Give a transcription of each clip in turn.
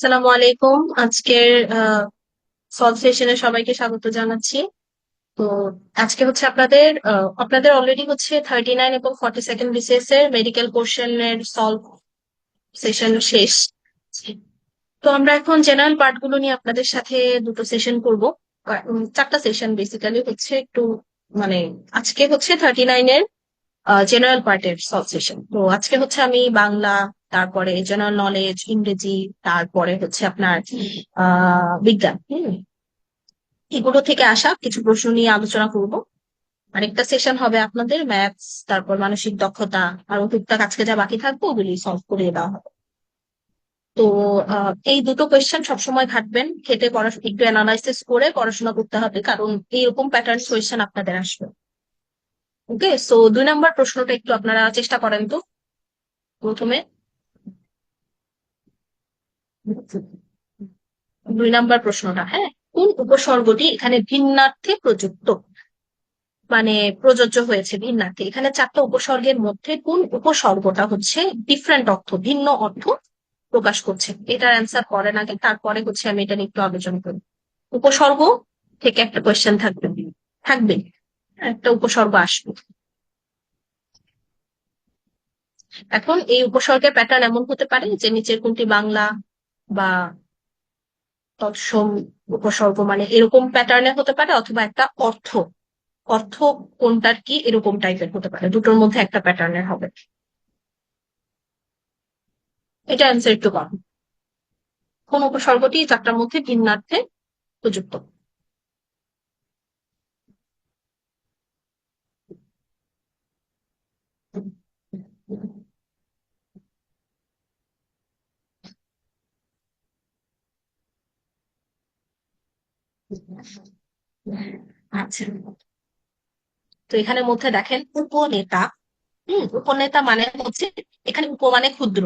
আসসালামু আলাইকুম। আজকের সলভ সেশনে সবাইকে স্বাগত জানাচ্ছি। তো আজকে হচ্ছে আপনাদের অলরেডি হচ্ছে 39 এবং 42nd বিসিএস এর মেডিকেল কোশ্চেনের সলভ সেশন শেষ। তো আমরা এখন জেনারেল পার্ট গুলো নিয়ে আপনাদের সাথে দুটো সেশন করব। চারটা সেশন বেসিক্যালি হচ্ছে একটু মানে আজকে হচ্ছে 39 এর জেনারেল পার্টের সলভ সেশন। তো আজকে হচ্ছে আমি বাংলা, তারপরে জেনারেল নলেজ, ইংরেজি, তারপরে হচ্ছে আপনার বিজ্ঞান, এগুলো থেকে আসা কিছু প্রশ্ন নিয়ে আলোচনা করব। আরেকটা সেশন হবে আপনাদের ম্যাথস, তারপর মানসিক দক্ষতা, আর টুকটাক আজকে যা বাকি থাকবে ওগুলি সলভ করে দেওয়া হবে। তো এই দুটো কোয়েশ্চেন সবসময় ঘাটবেন, ঘেটে পড়াশোনা একটু অ্যানালাইসিস করে পড়াশোনা করতে হবে, কারণ এইরকম প্যাটার্ন কোয়েশ্চেন আপনাদের আসবে। ওকে, সো 2 নম্বর প্রশ্নটা একটু আপনারা চেষ্টা করেন তো। প্রথমে 2 নম্বর প্রশ্নটা, হ্যাঁ, কোন উপসর্গটি এখানে ভিন্নার্থে প্রযুক্ত, মানে প্রযোজ্য হয়েছে ভিন্নার্থে? এখানে চারটা উপসর্গের মধ্যে কোন উপসর্গটা হচ্ছে ডিফারেন্ট অর্থ, ভিন্ন অর্থ প্রকাশ করছে? এটার অ্যান্সার করেন আগে, তারপরে হচ্ছে আমি এটা নিয়ে একটু আলোচনা করি। উপসর্গ থেকে একটা কোয়েশ্চেন থাকবে, থাকবে একটা উপসর্গ আসবে। এখন এই উপসর্গের প্যাটার্ন এমন হতে পারে যে নিচের কোনটি বাংলা বা তৎসম উপসর্গ, মানে এরকম প্যাটার্নে হতে পারে, অথবা একটা অর্থ, অর্থ কোনটার কি এরকম টাইপের হতে পারে, দুটোর মধ্যে একটা প্যাটার্নের হবে। এটা অ্যান্সার একটু কম। কোন উপসর্গটি এই চারটার মধ্যে ভিন্নার্থে প্রযুক্ত? আচ্ছা, তো এখানে মধ্যে দেখেন উপনেতা। উপনেতা মানে হচ্ছে, এখানে উপ মানে ক্ষুদ্র,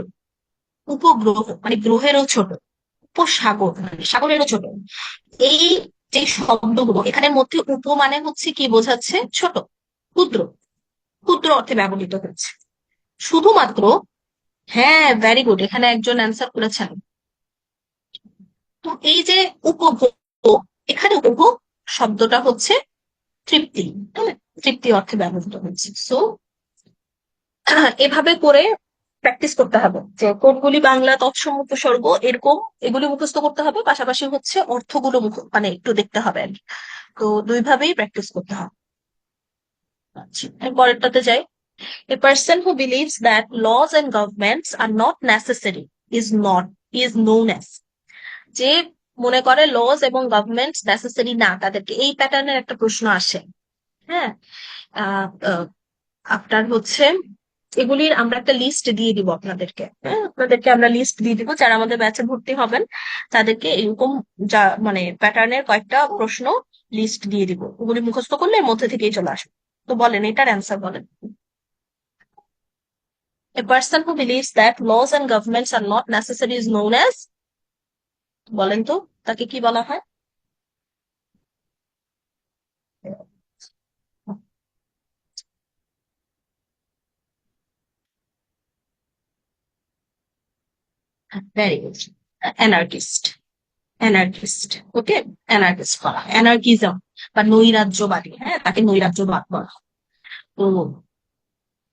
উপগ্রহ মানে গ্রহেরও ছোট, উপসাগর মানে সাগরেরও ছোট। এই যে শব্দগুলো এখানের মধ্যে, উপ মানে হচ্ছে কি বোঝাচ্ছে? ছোট, ক্ষুদ্র, ক্ষুদ্র অর্থে ব্যবহৃত হচ্ছে শুধুমাত্র। হ্যাঁ, ভেরি গুড, এখানে একজন অ্যান্সার করেছেন। তো এই যে উপভোগ, এখানে উপভোগ শব্দটা হচ্ছে তৃপ্তি, হ্যাঁ, তৃপ্তি অর্থে ব্যবহৃত হচ্ছে। সো এভাবে করে প্র্যাকটিস করতে হবে যে কোনগুলি বাংলা তৎসম উপসর্গ, এরকম এগুলি মুখস্থ করতে হবে, পাশাপাশি হচ্ছে অর্থগুলো মানে একটু দেখতে হবে আর কি। তো দুইভাবেই প্র্যাকটিস করতে হবে। আচ্ছা, এর পরেরটাতে যাই। A person who believes that laws and governments are not necessary is known as, যে মনে করে লজ এবং গভর্নমেন্টস নেসেসারি না, তাদেরকে এই প্যাটার্নের একটা প্রশ্ন আসে। হ্যাঁ, আহ, আহ, আপনার হচ্ছে এগুলির আমরা একটা লিস্ট দিয়ে দিব আপনাদেরকে, হ্যাঁ, আপনাদেরকে আমরা লিস্ট দিয়ে দিব, যারা আমাদের ব্যাচে ভর্তি হবেন তাদেরকে এরকম যা মানে প্যাটার্নের কয়েকটা প্রশ্ন লিস্ট দিয়ে দিব, ওগুলি মুখস্থ করলে এর মধ্যে থেকেই চলে আসবে। তো বলেন, এটার অ্যান্সার বলেন। A person who believes that laws and governments are not necessary is known as, বলেন তো, তাকে কি বলা হয়? Very good, anarchist. অ্যানার্কিস্ট, ওকে, অ্যানার্কিস্ট করা, অ্যানার্কিজম বা নৈরাজ্যবাদী, হ্যাঁ, তাকে নৈরাজ্যবাদ বলা হয়। তো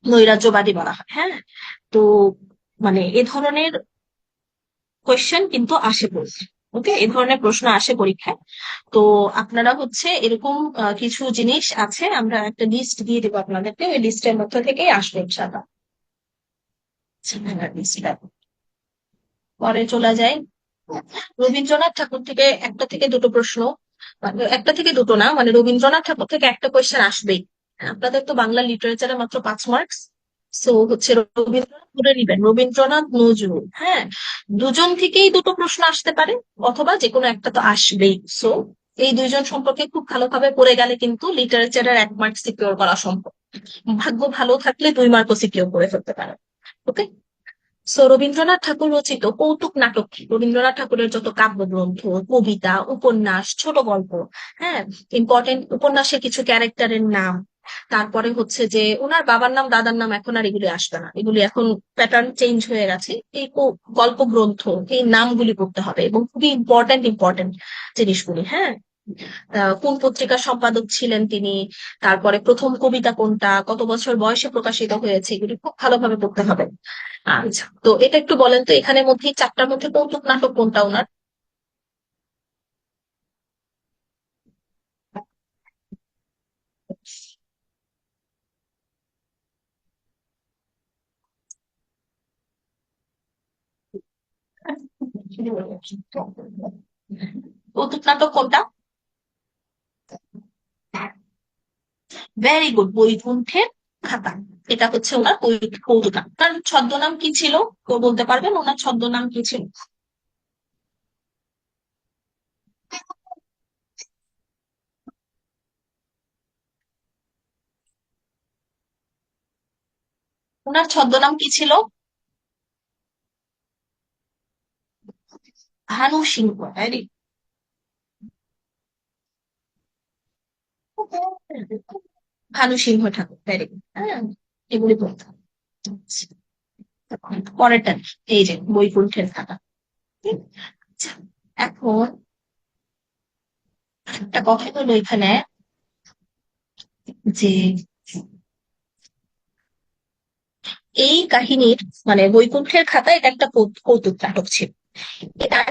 নৈরাজ্যবাদী বলা হয়, হ্যাঁ। তো মানে এ ধরনের কোয়েশ্চেন কিন্তু আসে পড়ছে। ওকে, এই ধরনের প্রশ্ন আসে পরীক্ষায়। তো আপনারা হচ্ছে এরকম কিছু জিনিস আছে, আমরা একটা লিস্ট দিয়ে দেবো আপনাদেরকে, ওই লিস্টের মধ্যে থেকেই আসবে ইনশাআল্লাহ। পরে চলে যায় রবীন্দ্রনাথ ঠাকুর থেকে একটা থেকে দুটো প্রশ্ন, মানে একটা থেকে দুটো না, মানে রবীন্দ্রনাথ ঠাকুর থেকে একটা কোয়েশ্চেন আসবেই। আপনাদের তো বাংলা লিটারেচারে মাত্র 5 মার্কস। সো হচ্ছে রবীন্দ্রনাথ ধরে নিবেন, রবীন্দ্রনাথ নজরুল, হ্যাঁ, দুজন থেকেই দুটো প্রশ্ন আসতে পারে, অথবা যে কোনো একটা তো আসবেই। সো এই দুইজন সম্পর্কে খুব ভালোভাবে পড়ে গেলে কিন্তু লিটারেচারের 1 মার্ক সিকিউর করা সম্ভব। ভাগ্য ভালো থাকলে 2 মার্কও সিকিউর করে ফেলতে পারে। ওকে, সো রবীন্দ্রনাথ ঠাকুর রচিত কৌতুক নাটক কি? রবীন্দ্রনাথ ঠাকুরের যত কাব্যগ্রন্থ, কবিতা, উপন্যাস, ছোট গল্প, হ্যাঁ, ইম্পর্টেন্ট উপন্যাসের কিছু ক্যারেক্টারের নাম, তারপরে হচ্ছে যে ওনার বাবার নাম দাদার নাম এখন আর এগুলি আসবে না, এগুলি এখন প্যাটার্ন চেঞ্জ হয়ে গেছে। এই গল্প গ্রন্থ, এই নামগুলি পড়তে হবে এবং খুবই ইম্পর্টেন্ট ইম্পর্টেন্ট জিনিসগুলি। হ্যাঁ, কোন পত্রিকার সম্পাদক ছিলেন তিনি, তারপরে প্রথম কবিতা কোনটা, কত বছর বয়সে প্রকাশিত হয়েছে, এগুলি খুব ভালোভাবে পড়তে হবে। আচ্ছা, তো এটা একটু বলেন তো, এখানের মধ্যে চারটার মধ্যে কৌতুক নাটক কোনটা ওনার? কৌতুক নাটক কোনটা? ভেরি গুড, বৈকুণ্ঠের খাতা। এটা হচ্ছে ওনার কৌতুক নাটক। তার ছদ্মনাম কি ছিল? কেউ বলতে পারবেন ওনার ছদ্মনাম কি ছিল? ওনার ছদ্মনাম কি ছিল? Bhanu Singha. Very, Bhanu Singha Thakur. Very good. হ্যাঁ, এগুলি বলতে হবে। আচ্ছা, পরেরটা কি? এই যে বৈকুণ্ঠের খাতা। ঠিক? আচ্ছা, এখন একটা কথা হলো এখানে, যে এই কাহিনীর মানে বৈকুণ্ঠের খাতা এটা একটা কৌতুক নাটক ছিল। এটার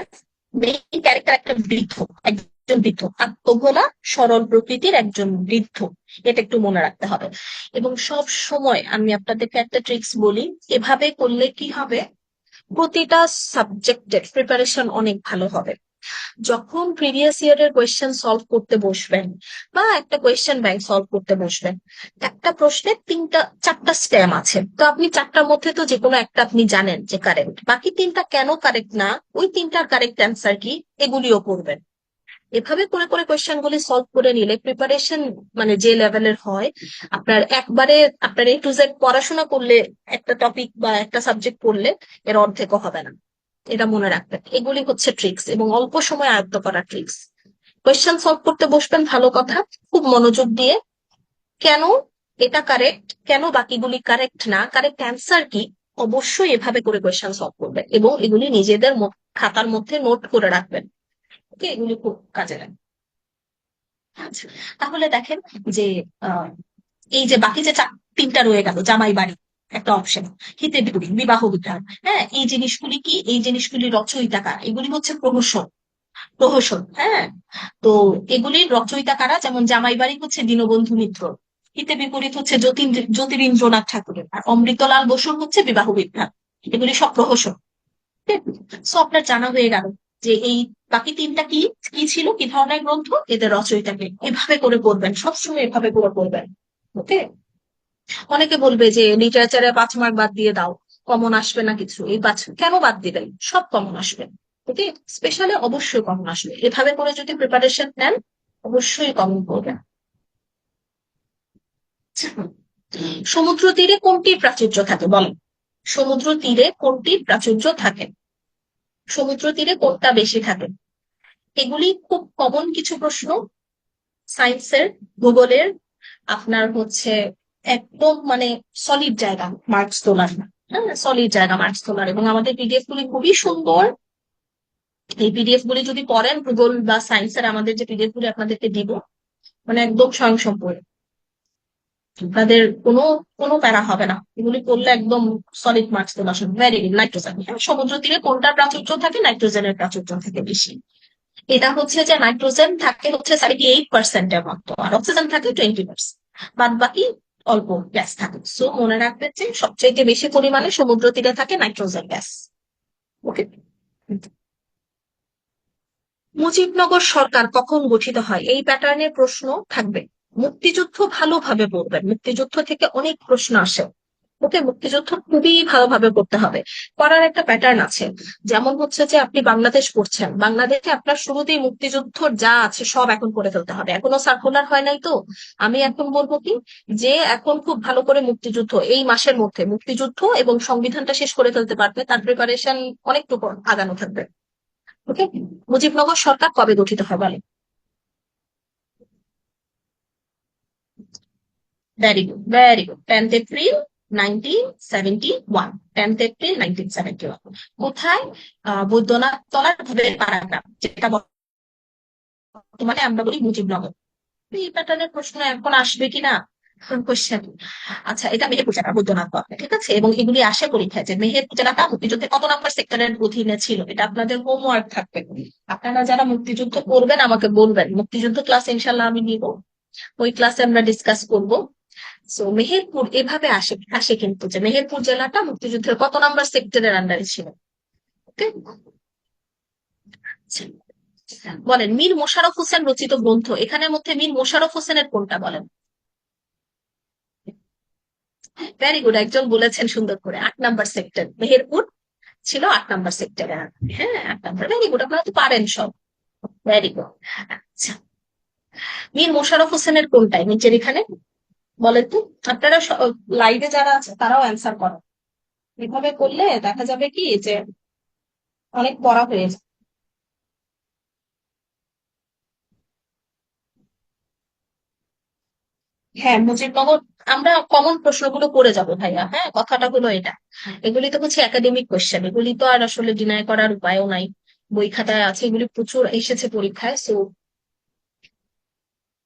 মেইন ক্যারেক্টার একটা বৃদ্ধ, একজন বৃদ্ধ আত্মভোলা সরল প্রকৃতির একজন বৃদ্ধ। এটা একটু মনে রাখতে হবে। এবং সব সময় আমি আপনাদেরকে একটা ট্রিক্স বলি, এভাবে করলে কি হবে, প্রতিটা সাবজেক্টের প্রিপারেশন অনেক ভালো হবে। যখন প্রিভিয়াস ইয়ারের কোয়েশ্চেন সলভ করতে বসবেন বা একটা কোয়েশ্চেন ব্যাংক সলভ করতে বসবেন, একটা প্রশ্নে তিনটা চারটা স্টেম আছে, তো আপনি চারটার মধ্যে তো যে কোনো একটা আপনি জানেন যে কারেক্ট, বাকি তিনটা কেন কারেক্ট না, ওই তিনটার কারেক্ট অ্যান্সার কি, এগুলিও করবেন। এভাবে করে করে কোয়েশ্চেন গুলি সলভ করে নিলে প্রিপারেশন মানে যে লেভেলের হয়, আপনার একবারে আপনার A to Z পড়াশোনা করলে, একটা টপিক বা একটা সাবজেক্ট পড়লে এর অর্ধেকও হবে না। এটা মনে রাখবেন, এগুলি হচ্ছে ট্রিক্স এবং অল্প সময় আয়ত্ত করা ট্রিক্স। কোয়েশ্চেন সলভ করতে বসবেন, ভালো কথা, খুব মনোযোগ দিয়ে কেন এটা কারেক্ট, কেন বাকিগুলি কারেক্ট না, কারেক্ট অ্যান্সার কি, অবশ্যই এভাবে করে কোয়েশ্চেন সলভ করবেন এবং এগুলি নিজেদের খাতার মধ্যে নোট করে রাখবেন। ওকে, এগুলি খুব কাজে লাগে। আচ্ছা, তাহলে দেখেন যে আহ, এই যে বাকি যে তিনটা রয়ে গেল, জামাই বাড়ি একটা অপশন, হিতে বিপরীত, বিবাহ বিভ্রাট, হ্যাঁ, এই জিনিসগুলি কি, এই জিনিসগুলি রচয়িতা কারা, এগুলি হচ্ছে প্রহসন। প্রহসন, হ্যাঁ। তো এগুলির রচয়িতা কারা, যেমন জামাই বাড়ি হচ্ছে দীনবন্ধু মিত্র, হিতে বিপরীত হচ্ছে জ্যোতিরিন্দ্রনাথ ঠাকুরের, আর অমৃতলাল বসুর হচ্ছে বিবাহ বিভ্রাট। এগুলি সব প্রহসন। সো আপনার জানা হয়ে গেল যে এই বাকি তিনটা কি কি ছিল, কি ধরনের গ্রন্থ, এদের রচয়িতাকে এভাবে করে পড়বেন, সবসময় এভাবে করে পড়বেন। ওকে। অনেকে বলবে যে লিটারেচারে 5 মার্ক বাদ দিয়ে দাও, কমন আসবে না কিছু, এই 5 কেন বাদ দিবেন, সব কমন আসবে। ওকে, স্পেশালি অবশ্যই কমন আসবে, এভাবে করে যদি প্রিপারেশন নেন অবশ্যই কমন করবেন। সমুদ্র তীরে কোনটির প্রাচুর্য থাকে বলেন? সমুদ্র তীরে কোনটির প্রাচুর্য থাকে? সমুদ্র তীরে কোনটা বেশি থাকে? এগুলি খুব কমন কিছু প্রশ্ন, সায়েন্সের, ভূগোলের, আপনার হচ্ছে একদম মানে সলিড জায়গা মার্কস তোলার। হ্যাঁ, সলিড জায়গা মার্কস তোলার, এবং আমাদের পিডিএফ গুলি খুবই সুন্দর। এই পিডিএফ গুলি যদি পড়েন, ভূগোল বা সায়েন্সের আমাদের যে পিডিএফ গুলি আপনাদেরকে দিব, মানে একদম স্বয়ংসম্পূর্ণ, আপনাদের কোনো কোনো প্যারা হবে না, এগুলি করলে একদম সলিড মার্কস তোলা আসবে। Very good. নাইট্রোজেন, হ্যাঁ, সমুদ্র তীরে কোনটার প্রাচুর্য থাকে, নাইট্রোজেনের প্রাচুর্য থাকে বেশি। এটা হচ্ছে যে নাইট্রোজেন থাকে হচ্ছে 78%-এর মতো, আর অক্সিজেন থাকে 20%। বাদ বাকি অল্প গ্যাস থাকে। সো মনে রাখবেন যে সবচেয়ে বেশি পরিমাণে সমুদ্র তীরে থাকে নাইট্রোজেন গ্যাস। ওকে। মুজিবনগর সরকার কখন গঠিত হয়, এই প্যাটার্নের প্রশ্ন থাকবে। মুক্তিযুদ্ধ ভালোভাবে পড়বেন, মুক্তিযুদ্ধ থেকে অনেক প্রশ্ন আসে। ওকে, মুক্তিযুদ্ধ খুবই ভালোভাবে পড়তে হবে। পড়ার একটা প্যাটার্ন আছে, যেমন হচ্ছে যে আপনি বাংলাদেশ পড়ছেন, বাংলাদেশে আপনার শুরুতেই মুক্তিযুদ্ধ যা আছে সব এখন পড়ে ফেলতে হবে, এখনো সার্কুলার হয় নাই তো। আমি এখন বলবো কি, যে এখন খুব ভালো করে মুক্তিযুদ্ধ এই মাসের মধ্যে মুক্তিযুদ্ধ এবং সংবিধানটা শেষ করে ফেলতে পারবে, তার প্রিপারেশন অনেকটুকু আগানো থাকবে। ওকে। মুজিবনগর সরকার কবে গঠিত হয় বলে? Very good, very good. 10th April 1971, 10th April 1971। কোথায়? বৈদ্যনাথ তলার ভবের পাড়াগ্রাম, যেটা বর্তমানে আমরা বলি মুজিবনগর। এই প্যাটার্নের প্রশ্ন এখন আসবে কিনা কোশ্চেন। আচ্ছা, এটা মেহেরপুর জেলা, বৈদ্যনাথ তলা, ঠিক আছে। এবং এগুলি আসে পরীক্ষায় যে মেহেরপুর জেলাটা মুক্তিযুদ্ধে কত নম্বর সেক্টরের অধীনে ছিল, এটা আপনাদের হোমওয়ার্ক থাকবে। আপনারা যারা মুক্তিযুদ্ধ করবেন আমাকে বলবেন, মুক্তিযুদ্ধ ক্লাস ইনশাল্লাহ আমি নিব, ওই ক্লাসে আমরা ডিসকাস করব। সো মেহেরপুর এভাবে আসে আসে কিন্তু, যে মেহেরপুর জেলাটা মুক্তিযুদ্ধের কত নম্বর সেক্টরের আন্ডারে ছিল। ওকে, বলেন মীর মোশাররফ হোসেন রচিত গ্রন্থ, এখানের মধ্যে মীর মোশাররফ হোসেনের কোনটা বলেন? ভেরি গুড, একজন বলেছেন সুন্দর করে, 8 নম্বর সেক্টর, মেহেরপুর ছিল 8 নম্বর সেক্টরে। হ্যাঁ, 8 নম্বর, ভেরি গুড, আপনারা তো পারেন সব, ভেরি গুড। আচ্ছা, মীর মোশাররফ হোসেনের কোনটায় নিচের এখানে বলেন তো। আপনারা লাইভে যারা আছে তারাও অ্যান্সার করেন, এভাবে করলে দেখা যাবে কি যে অনেক পড়া হয়ে যায়। হ্যাঁ, মুজিবনগর। আমরা কমন প্রশ্নগুলো করে যাব ভাইয়া, হ্যাঁ, কথাটা হলো এটা। এগুলি তো হচ্ছে একাডেমিক কোশ্চেন, এগুলি তো আর আসলে ডিনাই করার উপায়ও নাই, বই খাতায় আছে, এগুলি প্রচুর এসেছে পরীক্ষায়। সো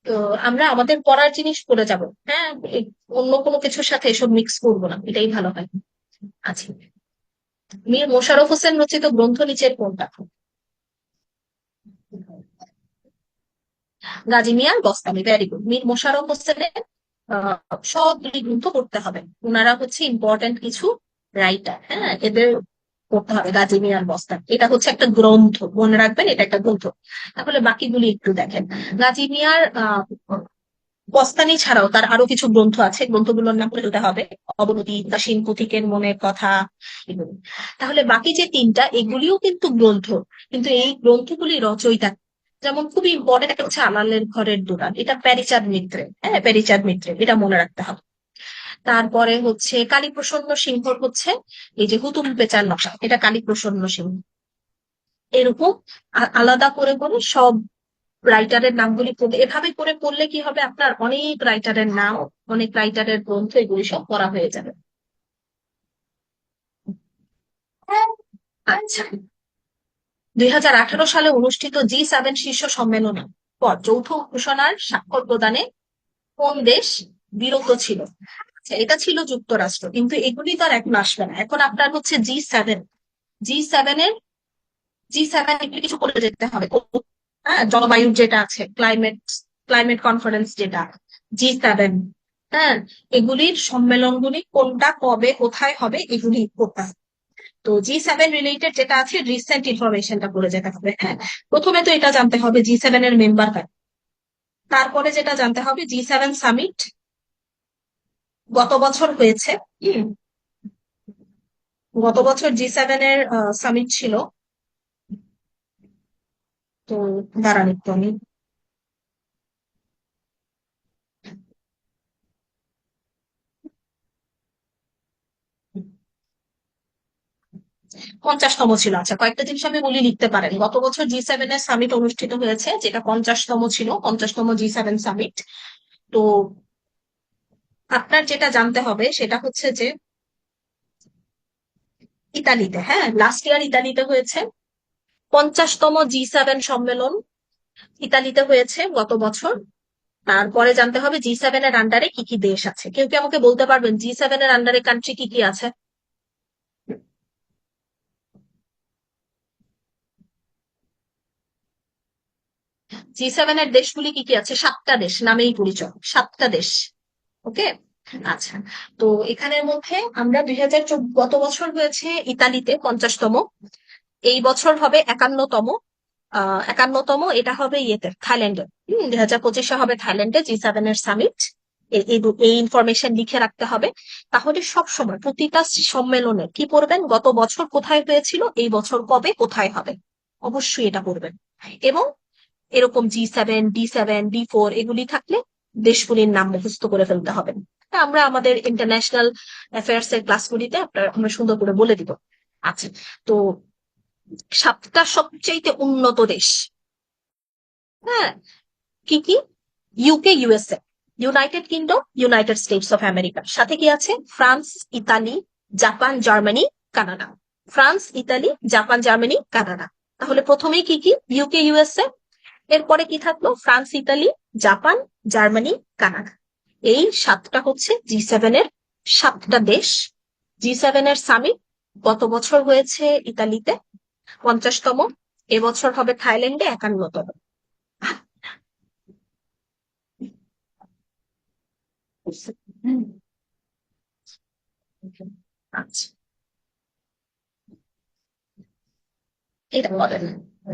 তো আমরা আমাদের পড়ার জিনিস করে যাব, হ্যাঁ, অন্য কোনো কিছুর সাথে এসব মিক্স করবো না, এটাই ভালো হয়। আচ্ছা, মীর মোশাররফ হোসেন রচিত গ্রন্থ নিচের কোনটা? গাজী মিয়ার বস্তামি, ভেরি গুড। মীর মোশাররফ হোসেনের সবগুলি গ্রন্থ পড়তে হবে, ওনারা হচ্ছে ইম্পর্টেন্ট কিছু রাইটার, হ্যাঁ, এদের পড়তে হবে। গাজী মিয়ার বস্তান, এটা হচ্ছে একটা গ্রন্থ, মনে রাখবেন এটা একটা গ্রন্থ। তাহলে বাকিগুলি একটু দেখেন। গাজী মিয়ার বস্তানি ছাড়াও তার আরো কিছু গ্রন্থ আছে, গ্রন্থগুলোর নাম বলতে হবে। অবনতি, উদাসীন পথিকের মনের কথা, এগুলো। তাহলে বাকি যে তিনটা, এগুলিও কিন্তু গ্রন্থ, কিন্তু এই গ্রন্থগুলি রচয়িতা, যেমন খুবই ইম্পর্টেন্ট একটা হচ্ছে আলালের ঘরের দুলাল, এটা প্যারিচাঁদ মিত্রের, হ্যাঁ, প্যারিচাঁদ মিত্রের, এটা মনে রাখতে হবে। তারপরে হচ্ছে কালীপ্রসন্ন সিংহর হচ্ছে এই যে হুতুম পেচার নকশা, এটা কালীপ্রসন্ন সিংহ। এরকম আলাদা করে করে সব রাইটারের নামগুলি পড়তে, এভাবে করে পড়লে কি হবে, আপনার অনেক রাইটারের নাম, অনেক রাইটারের গ্রন্থ, এগুলি সব পড়া হয়ে যাবে। আচ্ছা, 2018 সালে অনুষ্ঠিত G7 শীর্ষ সম্মেলনে পর যৌথ ঘোষণার স্বাক্ষর প্রদানে কোন দেশ বিরত ছিল? আচ্ছা, এটা ছিল যুক্তরাষ্ট্র, কিন্তু এগুলি তো আর এখন আসবে না, এখন আপনার হচ্ছে G7, জি সেভেনের, G7 এগুলি কিছু করে যেতে হবে। হ্যাঁ, জলবায়ুর যেটা আছে, ক্লাইমেট, ক্লাইমেট কনফারেন্স যেটা, G7, হ্যাঁ, এগুলির সম্মেলনগুলি কোনটা কবে কোথায় হবে এগুলি করতে হবে। তো G7 রিলেটেড যেটা আছে রিসেন্ট ইনফরমেশনটা করে যেতে হবে। হ্যাঁ, প্রথমে তো এটা জানতে হবে G7 এর মেম্বার কারা। তারপরে যেটা জানতে হবে G7 সামিট গত বছর হয়েছে। হুম, গত বছর G7 এর সামিট ছিল। তো দাঁড়ান একটু, আমি 50তম ছিল। আচ্ছা, কয়েকটা জিনিস আমি বলি, লিখতে পারেন। গত বছর G7 এর সামিট অনুষ্ঠিত হয়েছে, যেটা 50তম ছিল, 50তম G7 সামিট। তো আপনার যেটা জানতে হবে সেটা হচ্ছে যে ইতালিতে, হ্যাঁ, লাস্ট ইয়ার ইতালিতে হয়েছে 50তম G7 সম্মেলন, ইতালিতে হয়েছে গত বছর। তারপরে জানতে হবে G7 এর আন্ডারে কি কি দেশ আছে। কেউ কি আমাকে বলতে পারবেন G7 এর আন্ডারে কান্ট্রি কি কি আছে? G7 এর দেশগুলি কি কি আছে? 7টা দেশ, নামেই পরিচয়, 7টা দেশ। ওকে, আচ্ছা। তো এখানের মধ্যে আমরা 2014, গত বছর হয়েছে ইতালিতে 50তম, এই বছর হবে 51তম। 51তম এটা হবে ইয়েতে, থাইল্যান্ডে। 2025 হবে থাইল্যান্ডে G7 এর সামিট। এই ইনফরমেশন লিখে রাখতে হবে। তাহলে সব সময় প্রতিটা সম্মেলনে কি পড়বেন, গত বছর কোথায় হয়েছিল, এই বছর কবে কোথায় হবে, অবশ্যই এটা পড়বেন। এবং এরকম G7, D7, D4 এগুলি থাকলে দেশগুলির নাম মুখস্থ করে ফেলতে হবে। আমরা আমাদের ইন্টারন্যাশনাল অ্যাফেয়ার্স এর ক্লাসগুলিতে আমরা সুন্দর করে বলে দিব। আচ্ছা, তো 7টা সবচেয়ে উন্নত দেশ, হ্যাঁ, কি কি? UK, USA, United kingdom, United states of America, সাথে কি আছে France, Italy, Japan, Germany, Canada. France, Italy, Japan, Germany, Canada. তাহলে প্রথমেই কি কি, ইউকে, ইউএসএ, এরপরে কি থাকলো France, Italy, Japan, Germany, Canada. এই সাতটা হচ্ছে জি7 এর সাতটা দেশ। জি7 এর সামিট গত বছর হয়েছে ইতালিতে 50তম, এবছর হবে থাইল্যান্ডে 51তম। আচ্ছা, এটা বলেন,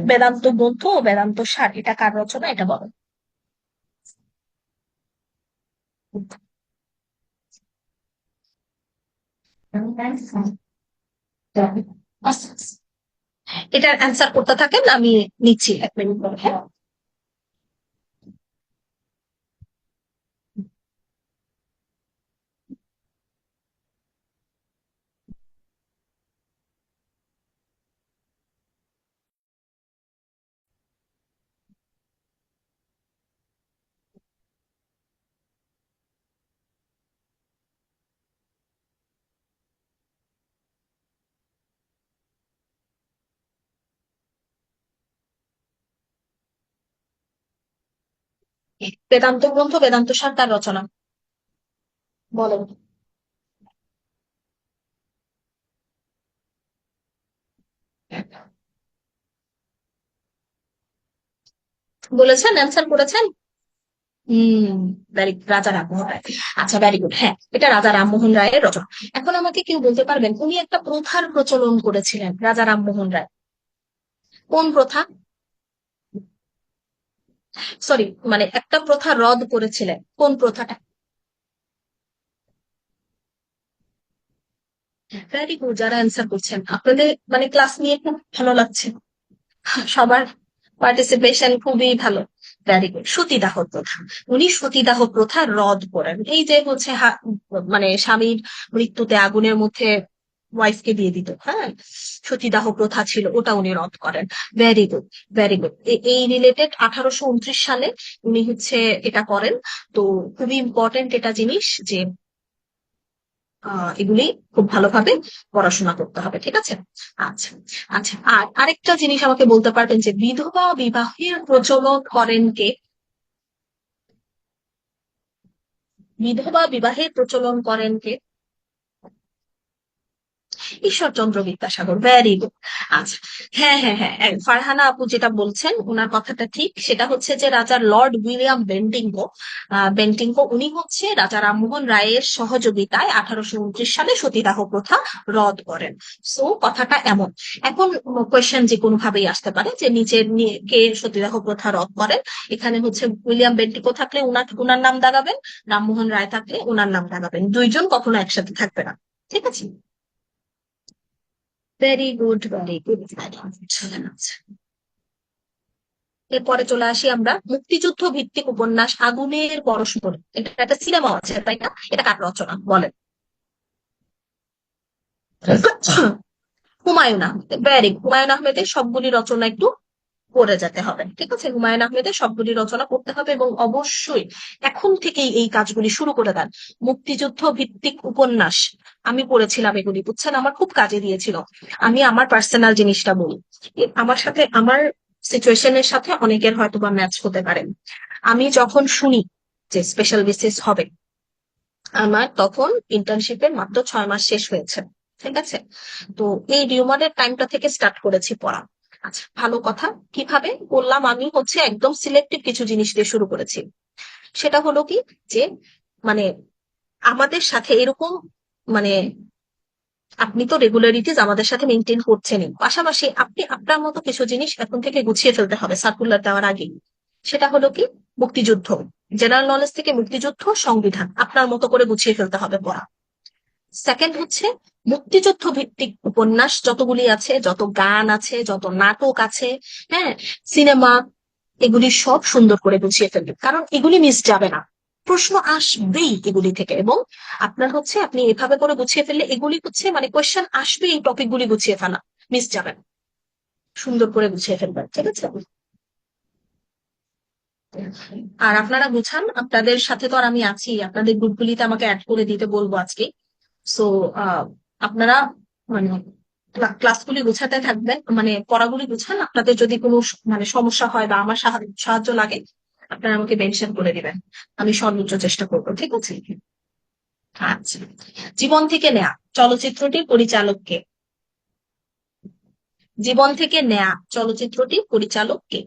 বেদান্ত গ্রন্থ ও বেদান্ত সার এটা কার রচনা, এটা বলেন। এটার অ্যান্সার করতে থাকেন, আমি নিচ্ছি 1 মিনিট পরে, হ্যাঁ। বেদান্ত গ্রন্থ বেদান্ত সার তার রচনা, বলেন। বলেছেন, অ্যান্সার করেছেন। হম, ভেরি, রাজা রামমোহন রায়। আচ্ছা, ভেরি গুড, হ্যাঁ এটা রাজা রামমোহন রায়ের রচনা। এখন আমাকে কেউ বলতে পারবেন উনি একটা প্রথার প্রচলন করেছিলেন রাজা রামমোহন রায়, কোন প্রথা? সরি, মানে একটা প্রথা রদ করেছিলেন, কোন প্রথাটা? ভেরি গুড, যারা অ্যান্সার করছেন আপনাদের মানে ক্লাস নিয়ে খুব ভালো লাগছে, সবার পার্টিসিপেশন খুবই ভালো। ভেরি গুড, সতীদাহ প্রথা। উনি সতীদাহ প্রথা রদ করেন, এই যে হচ্ছে মানে স্বামীর মৃত্যুতে আগুনের মধ্যে ওয়াইফকে দিয়ে দিত, হ্যাঁ, সতীদাহ প্রথা ছিল, ওটা উনি রদ করেন। Very good, very good. এই রিলেটেড 1829 সালে উনি হচ্ছে এটা করেন। তো খুবই ইম্পর্টেন্ট এটা জিনিস যে এগুলি খুব ভালোভাবে পড়াশোনা করতে হবে, ঠিক আছে। আচ্ছা, আচ্ছা, আর আরেকটা জিনিস আমাকে বলতে পারবেন যে বিধবা বিবাহের প্রচলন করেন কে? বিধবা বিবাহের প্রচলন করেন কে? Ishwarchandra Vidyasagar, very good. আচ্ছা, হ্যাঁ হ্যাঁ হ্যাঁ, ফারহানা আপু যেটা বলছেন ওনার কথাটা ঠিক, সেটা হচ্ছে যে রাজা লর্ড উইলিয়াম বেন্টিঙ্কো, উনি হচ্ছে রাজা রামমোহন রায়ের সহযোগিতায় 1829 সালে সতীদাহ প্রথা রদ করেন। সো কথাটা এমন। এখন কোয়েশ্চেন যে কোনো ভাবেই আসতে পারে যে নিচের কে সতীদাহ প্রথা রদ করেন। এখানে হচ্ছে উইলিয়াম বেন্টিঙ্কো থাকলে উনার নাম দাগাবেন, রামমোহন রায় থাকলে উনার নাম দাগাবেন, দুইজন কখনো একসাথে থাকবে না, ঠিক আছে। Very good, very good. এরপরে চলে আসি আমরা মুক্তিযুদ্ধ ভিত্তিক উপন্যাস আগুনের পরশমণি, এটা একটা সিনেমা আছে তাই না, এটা কার রচনা বলেন? হুমায়ুন আহমেদ, ভেরি, হুমায়ুন আহমেদের সবগুলি রচনা একটু পড়ে যেতে হবে, ঠিক আছে, হুমায়ুন আহমেদের সবগুলি রচনা পড়তে হবে এবং অবশ্যই এখন থেকেই এই কাজগুলি শুরু করে দেন। মুক্তিযুদ্ধ ভিত্তিক উপন্যাস আমি পড়েছিলাম, এগুলি বুঝছেন আমার খুব কাজে দিয়েছিল। আমি আমার পার্সোনাল জিনিসটা বলি, আমার সাথে আমার সিচুয়েশনের সাথে অনেকের হয়তো বা ম্যাচ হতে পারে। আমি যখন শুনি যে স্পেশাল বিসিএস হবে, আমার তখন ইন্টার্নশিপের মাত্র 6 মাস শেষ হয়েছে, ঠিক আছে। তো এই রিউমারের টাইমটা থেকে স্টার্ট করেছি পড়া। আচ্ছা, ভালো কথা, কিভাবে করলাম, আমি হচ্ছে একদম সিলেক্টিভ কিছু জিনিস দিয়ে শুরু করেছি। সেটা হলো কি, যে মানে আমাদের সাথে এরকম, মানে আপনি তো রেগুলারিটিস আমাদের সাথে মেনটেন করছেনই, পাশাপাশি আপনি আপনার মতো কিছু জিনিস এখন থেকে গুছিয়ে ফেলতে হবে সার্কুলার দেওয়ার আগে। সেটা হলো কি, মুক্তিযুদ্ধ, জেনারেল নলেজ থেকে মুক্তিযুদ্ধ, সংবিধান আপনার মতো করে গুছিয়ে ফেলতে হবে পড়া। সেকেন্ড হচ্ছে মুক্তিযুদ্ধ ভিত্তিক উপন্যাস যতগুলি আছে, যত গান আছে, যত নাটক আছে, হ্যাঁ, সিনেমা, এগুলি সব সুন্দর করে গুছিয়ে ফেলবেন, কারণ এগুলি মিস যাবে না, প্রশ্ন আসবেই এগুলি থেকে। এবং আপনার হচ্ছে আপনি এভাবে করে গুছিয়ে ফেললে এগুলি হচ্ছে মানে কোয়েশ্চেন আসবে, এই টপিক গুলি গুছিয়ে ফেলা, মিস যাবে না, সুন্দর করে গুছিয়ে ফেলবেন, ঠিক আছে। আর আপনারা গুছান, আপনাদের সাথে তো আর আমি আছি, আপনাদের গ্রুপগুলিতে আমাকে অ্যাড করে দিতে বলবো আজকে। সো আপনারা মানে ক্লাসগুলি গুছাতে থাকবেন, মানে পড়াগুলি গুছান। আপনাদের যদি কোনো মানে সমস্যা হয় বা আমার সাহায্য লাগে, আপনারা আমাকে মেনশন করে দিবেন, আমি সর্বোচ্চ চেষ্টা করবো, ঠিক আছে? আচ্ছা, জীবন থেকে নেয়া চলচ্চিত্রটির পরিচালক কে? জীবন থেকে নেয়া চলচ্চিত্রটির পরিচালক কে?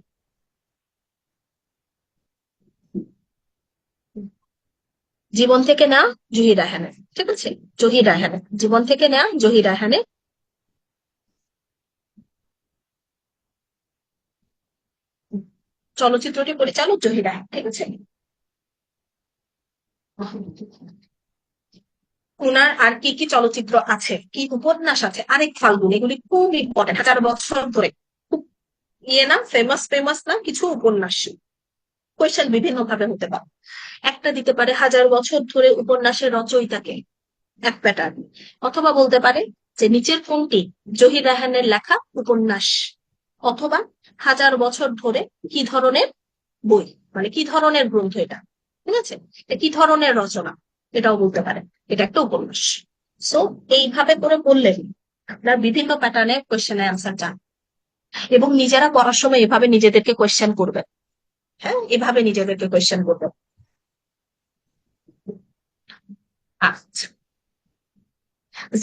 জীবন থেকে নেয়া জহির রায়হানের, ঠিক আছে? জহির রায়হানের, জীবন থেকে নেয়া জহির রায়হানের। চলচ্চিত্রটি পরিচালক জহির রায়হান, ঠিক আছে? ওনার আর কি কি চলচ্চিত্র আছে, কি উপন্যাস আছে, আরেক ফাল্গুন, এগুলি খুব ইম্পর্টেন্ট, 1000 বছর ধরে খুব ইয়ে না, ফেমাস ফেমাস না কিছু উপন্যাস। কোয়েশ্চেন বিভিন্ন ভাবে হতে পারে। একটা দিতে পারে 1000 বছর ধরে উপন্যাসের রচয়িতাকে, এক প্যাটার্ন। অথবা বলতে পারে যে নিচের কোনটি জহির রায়হানের লেখা উপন্যাস, অথবা 1000 বছর ধরে কি ধরনের বই, মানে কি ধরনের গ্রন্থ এটা, ঠিক আছে? এটা কি ধরনের রচনা, এটাও বলতে পারে এটা একটা উপন্যাস। সো এইভাবে করে বললে আপনার বিভিন্ন প্যাটার্নে কোয়েশ্চেনের অ্যান্সার চান, এবং নিজেরা পড়ার সময় এভাবে নিজেদেরকে কোয়েশ্চেন করবে। হ্যাঁ, এভাবে নিজেদেরকে কোয়েশ্চেন করবে। আচ্ছা,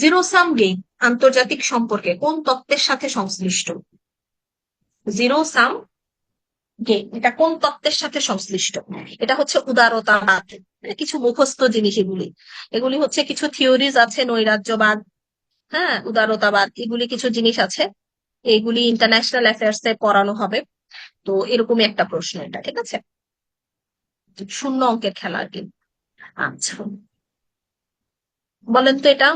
জিরো সাম গেম আন্তর্জাতিক সম্পর্কে কোন তত্ত্বের সাথে সংশ্লিষ্ট? জিরো সাম গেম এটা কোন তত্ত্বের সাথে সংশ্লিষ্ট? এটা হচ্ছে উদারতাবাদ, কিছু মুখস্থ জিনিস এগুলি। এগুলি হচ্ছে কিছু থিওরিজ আছে, নৈরাজ্যবাদ, হ্যাঁ, উদারতাবাদ, এগুলি কিছু জিনিস আছে। এগুলি ইন্টারন্যাশনাল অ্যাফেয়ার্স এ পড়ানো হবে। তো এরকমই একটা প্রশ্ন এটা, ঠিক আছে? শূন্য অঙ্কের খেলা আর কি। আচ্ছা, বলেন তো এটা,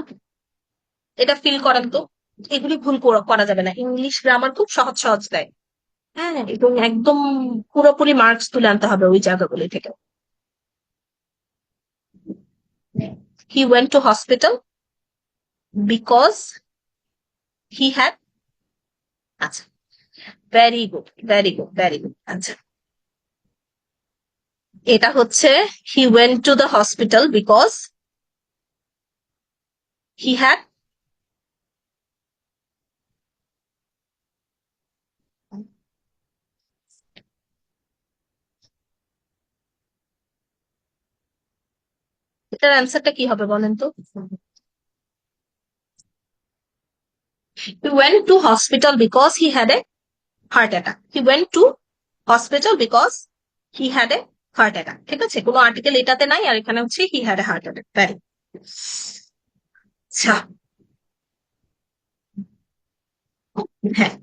এটা ফিল করেন তো। এগুলি ভুল করা যাবে না, ইংলিশ গ্রামার খুব সহজ সহজ দেয়। হ্যাঁ, এবং একদম পুরোপুরি মার্কস তুলে আনতে হবে ওই জায়গাগুলি থেকে। He went to hospital because he had, আচ্ছা, very good, very good, very good. আচ্ছা, এটা হচ্ছে he went to the hospital because he had, এটার অ্যান্সারটা কি হবে বলেন তো? He went to hospital because he had a heart attack. He went to hospital because he had a heart attack, ঠিক আছে? কোনো আর্টিকেল এটাতে নাই, আর এখানে হচ্ছে he had a heart attack. Very, আচ্ছা, হ্যাঁ,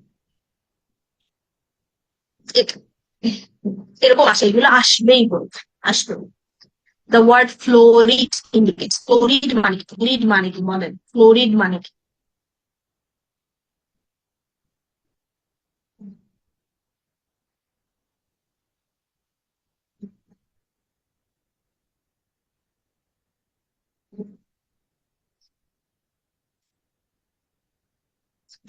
এটা এরকম আসে, এগুলো আসবেই, বলতে আসবে। দ্য ওয়ার্ড ফ্লোরিড ইন্ডিকেটস, ফ্লোরিড মানে কি, ফ্লোরিড মানে কি বলেন, ফ্লোরিড মানে কি?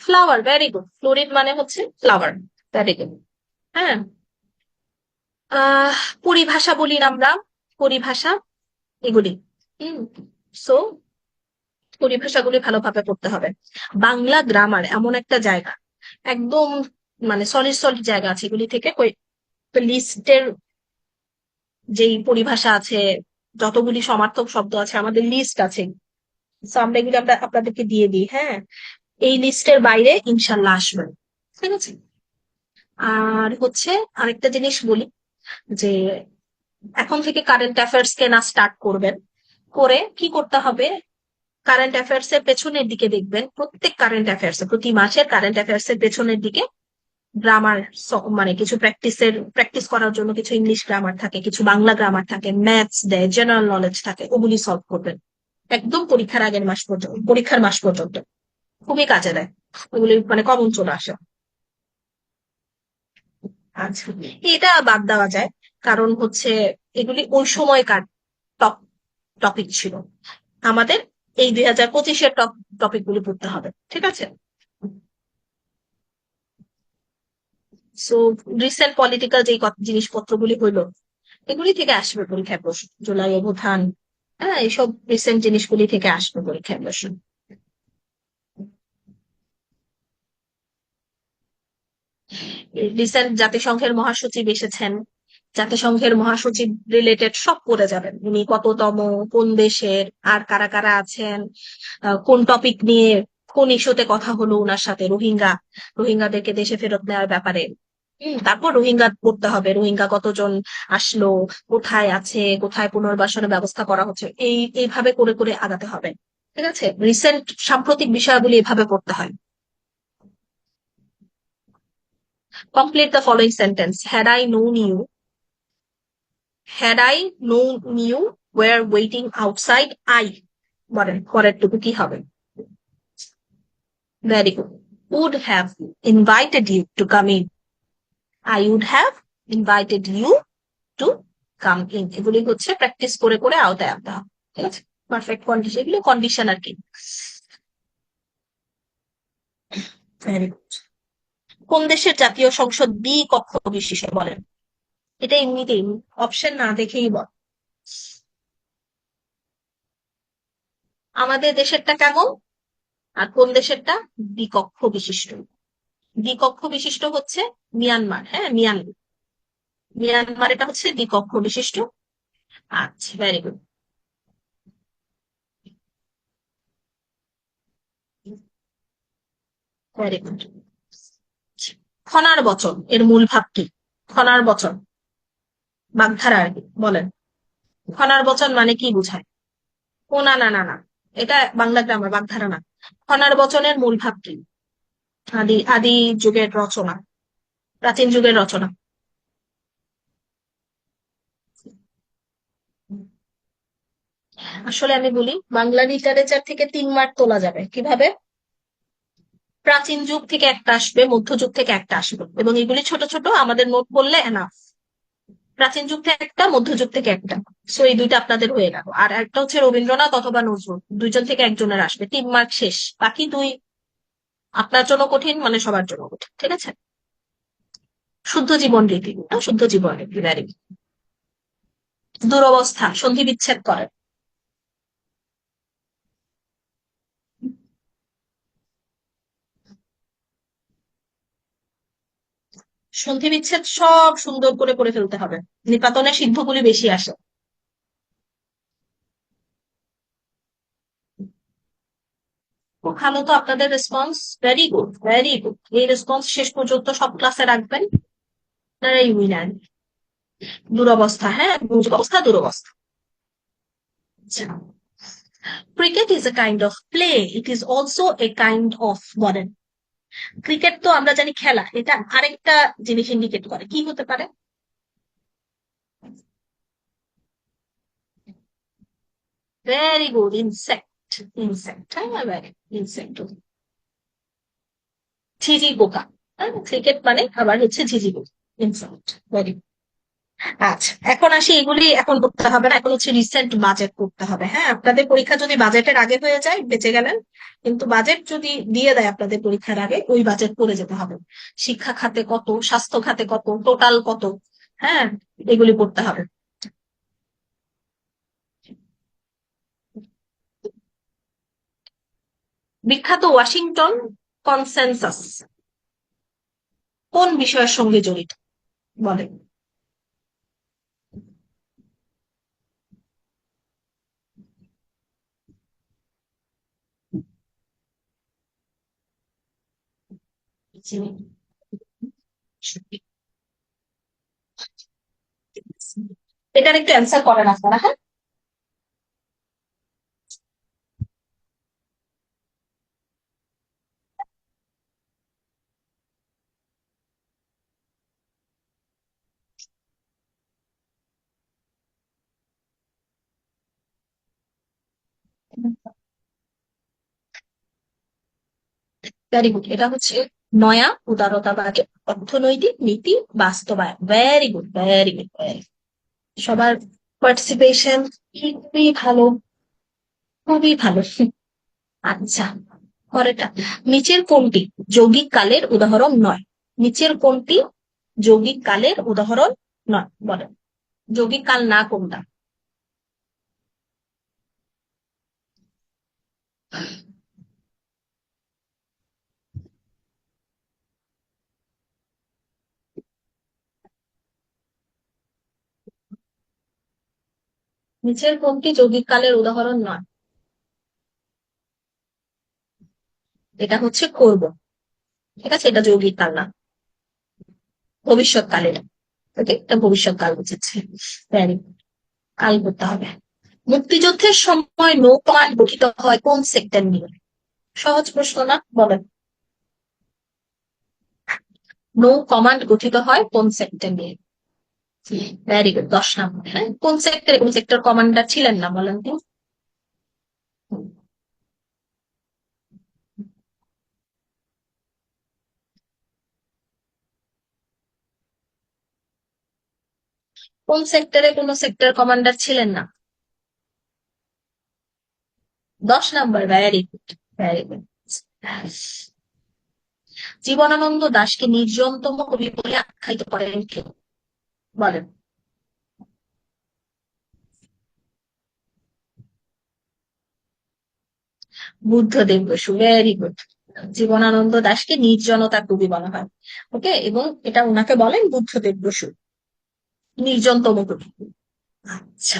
ফ্লাওয়ার, ভেরি গুড, ফ্লোরিড মানে হচ্ছে ফ্লাওয়ার, ভেরি গুড। হ্যাঁ, আহ পরিভাষা বলি না আমরা, পরিভাষা এগুলি। হুম, সো পরিভাষাগুলি ভালোভাবে পড়তে হবে। বাংলা গ্রামার এমন একটা জায়গা, একদম মানে সলিড সলিড জায়গা আছে এগুলি থেকে। লিস্টের যেই পরিভাষা আছে, যতগুলি সমার্থক শব্দ আছে, আমাদের লিস্ট আছে। তো আমরা এগুলো আমরা আপনাদেরকে দিয়ে দিই, হ্যাঁ, এই লিস্টের বাইরে ইনশাল্লাহ আসবে, ঠিক আছে? আর হচ্ছে আরেকটা জিনিস বলি, যে এখন থেকে কারেন্ট অ্যাফেয়ার্স কেনা স্টার্ট করবেন, করে কি করতে হবে, কারেন্ট অ্যাফেয়ার্স এর পেছনের দিকে দেখবেন, প্রত্যেক কারেন্ট অ্যাফেয়ার্স প্রতি মাসের কারেন্ট অ্যাফেয়ার্স এর পেছনের দিকে গ্রামার, মানে কিছু প্র্যাকটিস করার জন্য কিছু ইংলিশ গ্রামার থাকে, কিছু বাংলা গ্রামার থাকে, ম্যাথস দেয়, জেনারেল নলেজ থাকে, ওগুলি সলভ করবেন একদম পরীক্ষার আগের মাস পর্যন্ত, পরীক্ষার মাস পর্যন্ত। খুবই কাজে দেয়, ওগুলি মানে কমন চলে আসে। আচ্ছা, এটা বাদ দেওয়া যায়, কারণ হচ্ছে এগুলি ওই সময়কার টপিক ছিল। আমাদের এই 2025-এর টপিক গুলি পড়তে হবে, ঠিক আছে? সো রিসেন্ট পলিটিক্যাল যে জিনিসপত্রগুলি হইলো এগুলি থেকে আসবে পরীক্ষায় প্রশ্ন, জুলাই অভ্যুত্থান, হ্যাঁ এইসব রিসেন্ট জিনিসগুলি থেকে আসবে পরীক্ষায় প্রশ্ন। রিসেন্ট জাতিসংঘের মহাসচিব এসেছেন, জাতিসংঘের মহাসচিব রিলেটেড সব পড়ে যাবেন, উনি কততম, কোন দেশের, আর কারা কারা আছেন, কোন টপিক নিয়ে কোন ইস্যুতে কথা হলো ওনার সাথে, রোহিঙ্গাদেরকে দেশে ফেরত নেওয়ার ব্যাপারে। তারপর রোহিঙ্গা পড়তে হবে, রোহিঙ্গা কতজন আসলো, কোথায় আছে, কোথায় পুনর্বাসনের ব্যবস্থা করা হচ্ছে, এইভাবে করে করে আগাতে হবে। ঠিক আছে, রিসেন্ট সাম্প্রতিক বিষয়াবলী এভাবে পড়তে হয়। Complete the following sentence. Had I known you were waiting outside, I বলেন পরের টুকু কি হবে? Very good. Would have invited you to come in. I would have invited you to come in. এগুলি হচ্ছে প্র্যাকটিস করে করে আওতায় আনতে হবে। ঠিক আছে, পারফেক্ট কন্ডিশন, এগুলো কন্ডিশন আর কি। Very good. কোন দেশের জাতীয় সংসদ দ্বিকক্ষ বিশিষ্ট বলেন? এটা এমনিতেই অপশন না দেখেই বল। আমাদের দেশেরটা কেমন আর কোন দেশেরটা? দ্বিকক্ষ বিশিষ্ট। দ্বিকক্ষ বিশিষ্ট হচ্ছে মিয়ানমার, হ্যাঁ মিয়ানমার এটা হচ্ছে দ্বিকক্ষ বিশিষ্ট। আচ্ছা, ভেরি গুড, ভেরি গুড। খনার বচন এর মূল ভাব কি? খনার বচন, বাগধারা আর কি, বলেন। খনার বচন মানে কি বুঝায়? ও না না না না, এটা বাংলা গ্রামার, বাগধারা না। খনার বচনের মূল ভাব কি? আদি আদি যুগের রচনা, প্রাচীন যুগের রচনা। আসলে আমি বলি, বাংলা লিটারেচার থেকে 3 মার্ক তোলা যাবে কিভাবে? প্রাচীন যুগ থেকে একটা আসবে, মধ্যযুগ থেকে একটা আসবে, এবং এগুলি ছোট ছোট, আমাদের নোট করলে এনাফ। প্রাচীন যুগ থেকে একটা, মধ্যযুগ থেকে একটা। সো এই দুইটা আপনাদের হয়ে গেল। আর একটা হচ্ছে রবীন্দ্রনাথ অথবা নজরুল, দুইজন থেকে একজনের আসবে, 3 মার্ক শেষ। বাকি দুই আপনার জন্য কঠিন, মানে সবার জন্য কঠিন। ঠিক আছে, শুদ্ধ জীবন রীতি, শুদ্ধ জীবন রীতি, ভেরি। দুরবস্থা, সন্ধি বিচ্ছেদ করেন। সন্ধি বিচ্ছেদ সব সুন্দর করে করে ফেলতে হবে, নিপাতনের সিদ্ধগুলি বেশি আসে। খুব ভালো তো আপনাদের response, very good very good. এই রেসপন্স শেষ পর্যন্ত সব ক্লাসে রাখবেন, আপনারাই উইনার। দুরবস্থা, হ্যাঁ দুরবস্থা, দুরবস্থা। আচ্ছা, cricket is a kind of play, it is also a kind of, বলেন। ক্রিকেট তো আমরা জানি খেলা, এটা আরেকটা জিনিস ইন্ডিকেট করে, কি হতে পারে? Very good, insect. ইনসেক্ট, হ্যাঁ ভেরি ইনসেক্ট, ঝিঝি পোকা। ক্রিকেট মানে আবার হচ্ছে ঝিঝি পোকা, ইনসেক্ট, ভেরি। আচ্ছা, এখন আসি, এগুলি এখন করতে হবে না, এখন হচ্ছে রিসেন্ট বাজেট করতে হবে। হ্যাঁ, আপনাদের পরীক্ষা যদি বাজেটের আগে হয়ে যায় বেঁচে গেলেন, কিন্তু বাজেট যদি দিয়ে দেয় আপনাদের পরীক্ষার আগে, ওই বাজেট করে যেতে হবে। শিক্ষা খাতে কত, স্বাস্থ্য খাতে কত, টোটাল কত, হ্যাঁ এগুলি করতে হবে। বিখ্যাত ওয়াশিংটন কনসেনসাস কোন বিষয়ের সঙ্গে জড়িত, বলেন। এটার একটু অ্যান্সার করেন আপনারা, হ্যাঁ। ভেরি গুড, এটা হচ্ছে নয়া উদারতাবাদী অর্থনৈতিক নীতি বাস্তবায়ন। Very good very good very. সবার পার্টিসিপেশন খুবই ভালো, খুবই ভালো। আচ্ছা, পরেরটা, নিচের কোনটি যৌগিক কালের উদাহরণ নয়? নিচের কোনটি যৌগিক কালের উদাহরণ নয়, বলেন যৌগিক কাল না কোনটা? নিচের কোনটি যৌগিক কালের উদাহরণ নয়? এটা হচ্ছে করব, ঠিক আছে, এটা যৌগিক কাল না, ভবিষ্যৎকালের। ওকে, এটা ভবিষ্যৎকাল বুঝেছে। Very good. কাল করতে হবে। মুক্তিযুদ্ধের সময় নৌকামান গঠিত হয় কোন সেক্টর নিয়ে? সহজ প্রশ্ন না, বলেন। নৌ কমান্ড গঠিত হয় কোন সেক্টর নিয়ে? ভেরি গুড, 10 নম্বর। হ্যাঁ, কোন সেক্টরে, কোন সেক্টর কমান্ডার ছিলেন না বলেন তো? কোন সেক্টরে কোন সেক্টর কমান্ডার ছিলেন না? 10 নম্বর, very good, very good. Jibanananda দাশকে নির্জনতম কবি বলে আখ্যায়িত করেন কে? বলেন। Buddhadeb Basu, very good. জীবনানন্দ দাশকে নির্জনতা কবি বলা হয়। ওকে, এবং এটা ওনাকে বলেন বুদ্ধদেব বসু, নির্জনতম কবি। আচ্ছা,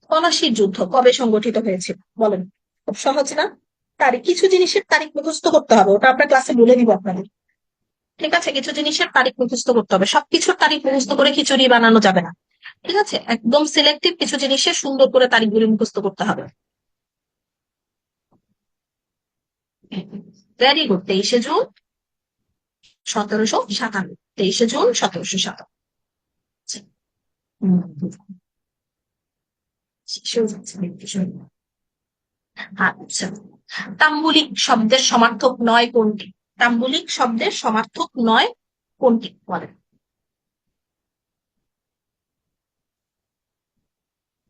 পলাশির যুদ্ধ কবে সংগঠিত হয়েছিল? বলেন। খুব সহজ না? তারিখ, কিছু জিনিসের তারিখ মুখস্থ করতে হবে, ওটা আপনার ক্লাসে বলে দিব আপনাদের। ঠিক আছে, কিছু জিনিসের তারিখ মুখস্থ করতে হবে, সবকিছুর তারিখ মুখস্থ করে খিচুড়ি বানানো যাবে না। ঠিক আছে, একদম সিলেক্টিভ কিছু জিনিসের সুন্দর করে তারিখগুলি মুখস্থ করতে হবে। ভেরি গুড, 23শে জুন 1757। 23শে জুন 1757। আচ্ছা, তাম্বুলিক শব্দের সমার্থক নয় কোনটি? তাম্বুলিক শব্দের সমার্থক নয় কোনটি, বলেন।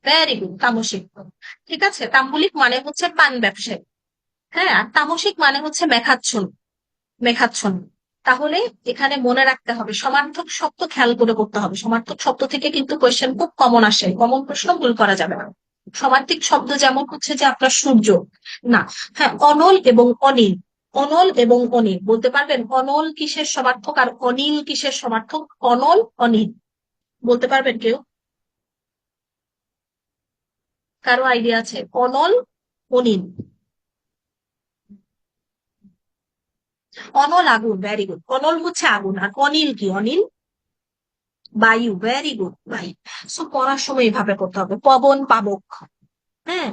ভেরি গুড, তামসিক। ঠিক আছে, তাম্বুলিক মানে হচ্ছে পান ব্যবসায়ী। হ্যাঁ, আর তামসিক মানে হচ্ছে মেঘাচ্ছন্ন, মেঘাচ্ছন্ন। তাহলে এখানে মনে রাখতে হবে, সমার্থক শব্দ খেয়াল করে করতে হবে, সমার্থক শব্দ থেকে কিন্তু কোয়েশ্চেন খুব কমন আসে, কমন প্রশ্ন ভুল করা যাবে না। সমার্থিক শব্দ যেমন হচ্ছে যে আপনার সূর্য, না। হ্যাঁ, অনল এবং অনিল। অনল এবং অনিল বলতে পারবেন? অনল কিসের সমার্থক আর অনিল কিসের সমার্থক? অনল, অনিল বলতে পারবেন কেউ? কারো আইডিয়া আছে? অনল, অনিল। অনল আগুন, ভেরি গুড। অনল হচ্ছে আগুন, আর অনিল কি? অনিল বায়ু, ভেরি গুড, বায়ু। সো পড়ার সময় এইভাবে করতে হবে, পবন, পাবক। হ্যাঁ,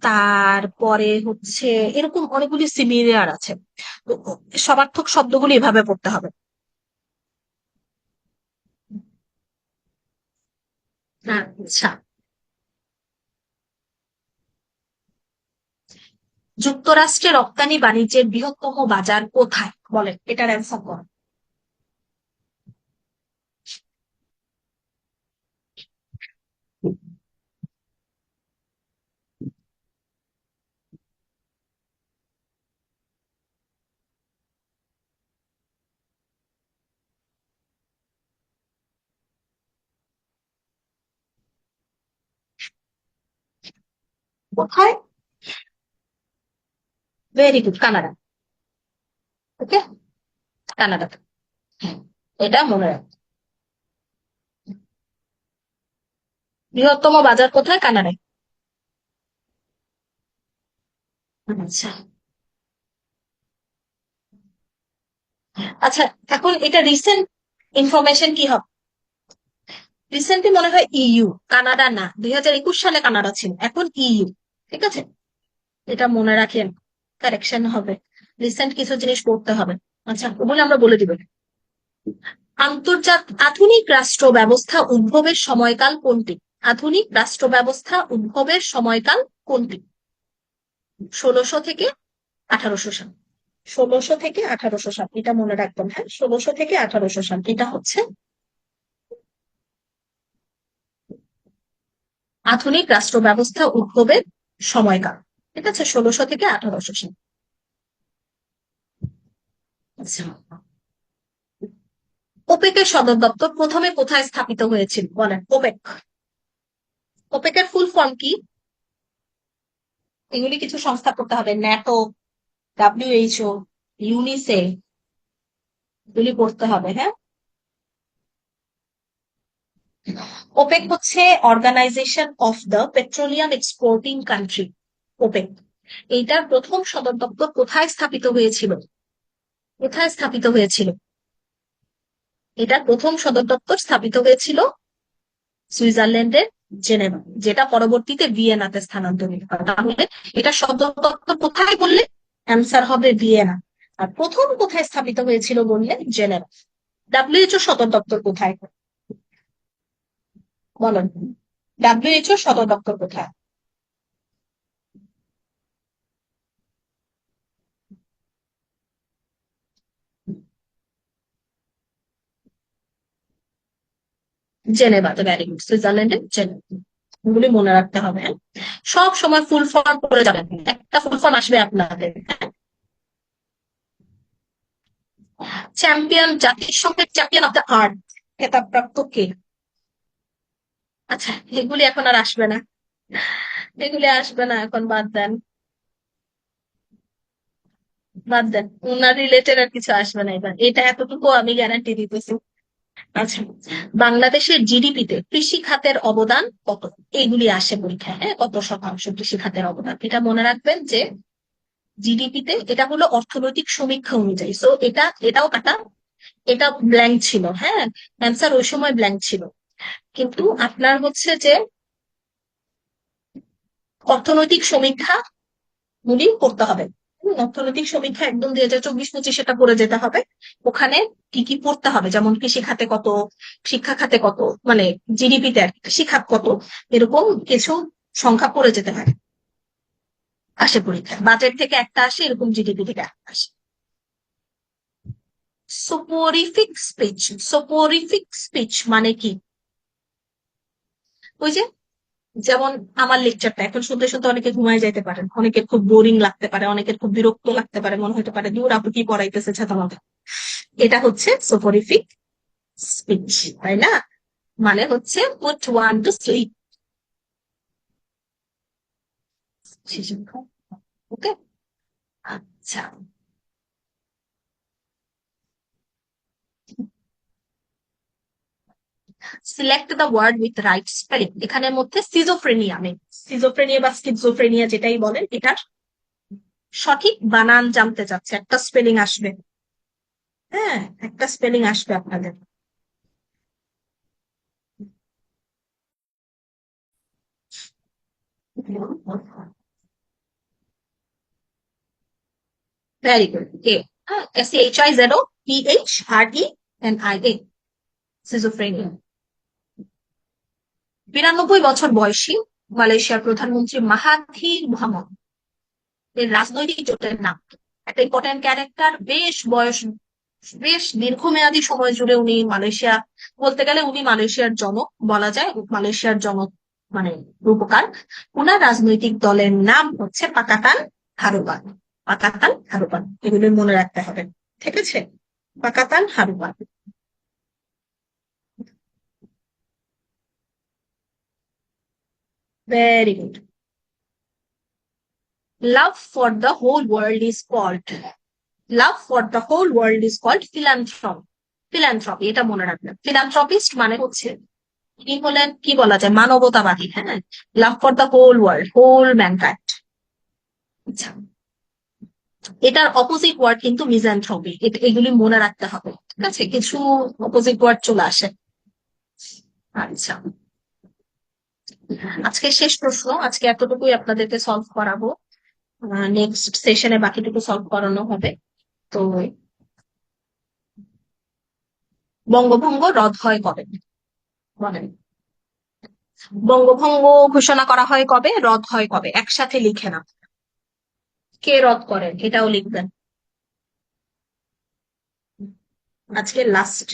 তারপরে হচ্ছে এরকম অনেকগুলি সিমিলার আছে। তো সমার্থক শব্দগুলি এভাবে পড়তে হবে। আচ্ছা, যুক্তরাষ্ট্রে রপ্তানি বাণিজ্যের বৃহত্তম বাজার কোথায়? বলেন, এটার অ্যান্সার করেন। কোথায়? Very good, Canada. Okay, Canada. হ্যাঁ, এটা মনে রাখবেন। বৃহত্তম বাজার কোথায়? কানাডায়। আচ্ছা, আচ্ছা, এখন এটা রিসেন্ট ইনফরমেশন কি হবে? রিসেন্টলি মনে হয় ইইউ, কানাডা না, 2021 সালে কানাডা ছিল, এখন ইইউ। ঠিক আছে, এটা মনে রাখেন, কারেকশন হবে। রিসেন্ট কিছু জিনিস পড়তে হবে। আচ্ছা, ওগুলো আমরা বলে দিব। আধুনিক রাষ্ট্র ব্যবস্থা উদ্ভবের সময়কাল কোনটি? আধুনিক রাষ্ট্র ব্যবস্থা উদ্ভবের সময়কাল কোনটি? 1600 থেকে 1800 সাল। 1600 থেকে 1800 সাল, এটা মনে রাখবেন। হ্যাঁ, 1600 থেকে 1800 সাল, এটা হচ্ছে আধুনিক রাষ্ট্র ব্যবস্থা উদ্ভবের সময়কাল। ঠিক আছে, 1600 থেকে 1800 সাল। আচ্ছা, ওপেকের সদর দপ্তর প্রথমে কোথায় স্থাপিত হয়েছিল বলেন? ওপেক, ওপেকের ফুল ফর্ম কি? এগুলি কিছু সংস্থা করতে হবে, ন্যাটো, ডাব্লিউএইচও, ইউনিসে, এগুলি পড়তে হবে, হ্যাঁ। ওপেক হচ্ছে organisation of the petroleum exporting country, OPEC. এইটার প্রথম সদর দপ্তর কোথায় স্থাপিত হয়েছিল? কোথায় স্থাপিত হয়েছিল? এটার প্রথম সদর দপ্তর স্থাপিত হয়েছিল সুইজারল্যান্ডের জেনেভা, যেটা পরবর্তীতে ভিয়েনাতে স্থানান্তরিত হয়। তাহলে এটা সদর দপ্তর কোথায় বললে অ্যান্সার হবে ভিয়েনা। আর প্রথম কোথায় স্থাপিত হয়েছিল বললে জেনেভা। ডাব্লিউএইচও সদর দপ্তর কোথায় বলেন? ডাব্লিউএইচও সদর দপ্তর কোথায়? জেনেভাতে, ভ্যারি গুড, সুইজারল্যান্ডের জেনেভা। এগুলি মনে রাখতে হবে, হ্যাঁ? সব সময় ফুল ফর্ম করে যাবেন, একটা ফুল ফর্ম আসবে আপনাদের, হ্যাঁ? চ্যাম্পিয়ন, জাতিসংঘের চ্যাম্পিয়ন অফ দ্য আর্থ খেতাবপ্রাপ্ত কে? আচ্ছা, এগুলি এখন আর আসবে না, এগুলি আসবে না এখন, বাদ দেন, বাদ দেন, ওনার রিলেটেড আর কিছু আসবে না এবার, এটা এতটুকু আমি গ্যারান্টি দিতেছি। আচ্ছা, বাংলাদেশের জিডিপিতে কৃষি খাতের অবদান কত? এগুলি আসে পরীক্ষায়, হ্যাঁ, কত শতাংশ কৃষি খাতের অবদান? এটা মনে রাখবেন যে জিডিপিতে, এটা হলো অর্থনৈতিক সমীক্ষা অনুযায়ী, সো এটাও কাটা, এটা ব্ল্যাঙ্ক ছিল, হ্যাঁ, অ্যান্সার ওই সময় ব্ল্যাঙ্ক ছিল। কিন্তু আপনার হচ্ছে যে অর্থনৈতিক সমীক্ষা গুলি করতে হবে। অর্থনৈতিক সমীক্ষা একদম 2024-25 এটা পড়ে যেতে হবে। ওখানে কি কি পড়তে হবে, যেমন কৃষি খাতে কত, শিক্ষা খাতে কত, মানে জিডিপিতে আর কি, কৃষি খাত কত, এরকম কিছু সংখ্যা পড়ে যেতে পারে, আসে পরীক্ষায়। বাজেট থেকে একটা আসে, এরকম জিডিপি থেকে একটা আসে। সোপোরিফিক স্পিচ, সোপোরিফিক স্পিচ মানে কি? ওই যে, যেমন আমার লেকচারটা এখন শুনতে শুনতে অনেকে ঘুমায় যাইতে পারেন, অনেকের খুব বোরিং লাগতে পারে, অনেকের খুব বিরক্ত লাগতে পারে, মনে হতে পারে দূর আপু কি পড়াইতেছে ছাতা মাথা। এটা হচ্ছে সোপোরিফিক স্পিচ, তাই না? মানে হচ্ছে put one to slip. Okay, আচ্ছা। Select the word with right spelling, এখানের মধ্যে সিজোফ্রেনিয়া নেই, সিজোফ্রেনিয়া বা স্কিজোফ্রেনিয়া যেটাই বলেন, এটার সঠিক বানান জানতে চাচ্ছে, একটা স্পেলিং আসবে, হ্যাঁ, একটা স্পেলিং আসবে আপনাদের। ভেরি গুড, এ, SCHIZOPHRENIA, সিজোফ্রেনিয়া। 92 বছর বয়সী মালয়েশিয়ার প্রধানমন্ত্রী মাহাথির মোহাম্মদ এর রাজনৈতিক জোটের নাম কি? একটা ইম্পর্টেন্ট ক্যারেক্টার, বেশ বয়স, বেশ দীর্ঘমেয়াদী সময় জুড়ে উনি মালয়েশিয়া, বলতে গেলে উনি মালয়েশিয়ার জনক বলা যায়, মালয়েশিয়ার জনক মানে রূপকার। উনার রাজনৈতিক দলের নাম হচ্ছে পাকাতান হারুপান, পাকাতান হারুপান, এগুলো মনে রাখতে হবে, ঠিক আছে? পাকাতান হারুপান। Very good. Love for the whole world is called, love for the whole world is called philanthropy, philanthropy, এটা মনে রাখবেন। ফিলান্থ্রপিস্ট মানে হচ্ছে, কি হলেন, কি বলা যায়, মানবতাবাদী, হ্যাঁ। Love for the whole world, whole mankind. আচ্ছা, এটার অপোজিট ওয়ার্ড কিন্তু মিজানথ্রপি, এগুলি মনে রাখতে হবে, ঠিক আছে? কিছু অপোজিট ওয়ার্ড চলে আসে। আচ্ছা, আজকে শেষ প্রশ্ন, আজকে এতটুকুই আপনাদেরকে সলভ করাবো, নেক্সট সেশনে বাকিটুকু সলভ করানো হবে। তো বঙ্গভঙ্গ রদ হয় কবে বলেন? বঙ্গভঙ্গ ঘোষণা করা হয় কবে, রদ হয় কবে, একসাথে লিখে না, কে রদ করেন এটাও লিখবেন। আজকে লাস্ট,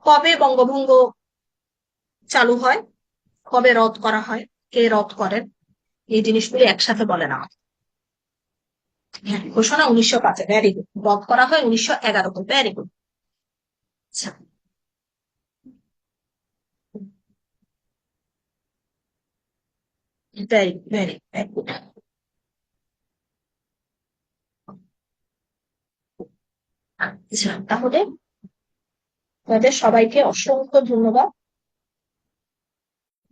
কবে বঙ্গভঙ্গ চালু হয়, কবে রদ করা হয়, কে রদ করেন, এই জিনিসগুলি একসাথে বলে না। হ্যাঁ, ঘোষণা 1905-এ, ভেরি গুড। রদ করা হয় 1911-তে, ভেরি গুড। আচ্ছা, ভেরি ভেরি ভেরি গুড। আচ্ছা, তাহলে আপনাদের সবাইকে অসংখ্য ধন্যবাদ